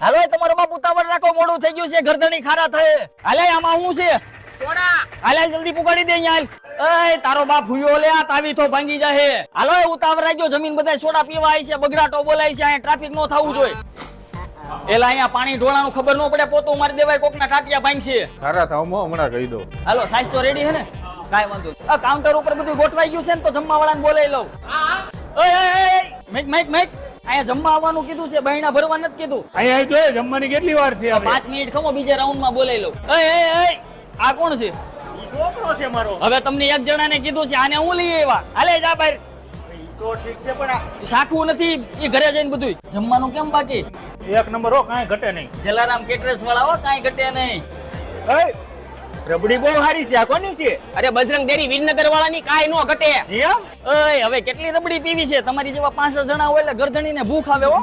હાલો તમારો બાપ ઉતાવળ રાખો, મોડું થઈ ગયું છે, ગરદણી ખારા થાય. હાલે આમાં હું છે સોડા હાલે જલ્દી પુગાડી દે અહીંયા. એ તારો બાપ હુયો લે, આ તાવી તો ભાંગી જાહે. હાલો ઉતાવળ રાખજો, જમીન બધા સોડા પીવા આવી છે, બગડાટો બોલાય છે, અહીંયા ટ્રાફિક નો થવું જોઈએ. એલા અહીંયા પાણી ઢોળાનું ખબર ન પડે, પોતું મારી દેવાય, કોકના ટાટિયા ભાંગશે. સારા થાવમાં હમણાં કહી દો. હાલો સાઈઝ તો રેડી હે ને? કાંઈ વાંધો નહીં. આ કાઉન્ટર ઉપર બધું ગોઠવાઈ ગયું છે ને, તો જમવા વાળાને બોલાવી લઉં. મેક મેક મેક અહીંયા જમવા આવવાનું કીધું છે, બહેણા ભરવા નથી કીધું. અહીંયા જોઈએ જમવાની કેટલી વાર છે? 5 મિનિટ ખમો, બીજા રાઉન્ડ માં બોલાવી લઉં. આ કોણ છે? છોકરો છે મારો. હવે તમને એક જણાને કીધું છે, આને હું લઈ આવ્યા. હાલે જા બહાર. તો ઠીક છે પણ શાખવું નથી, એ ઘરે જઈને બધું જમવાનું કેમ બાકી? એક નંબર હો, કાંઈ ઘટે નહીં. જલારામ કેટરર્સ વાળા હો, કાંઈ ઘટે નહીં. રબડી બહુ સારી છે. આ કોની છે? અરે બજરંગ ડેરી વિરનગર વાળાની કાઈ નો ઘટે. એમ? હવે કેટલી રબડી પીવી છે? તમારી જેવા 5 જણા હોય એટલે ગરદણીને ભૂખ આવે હો.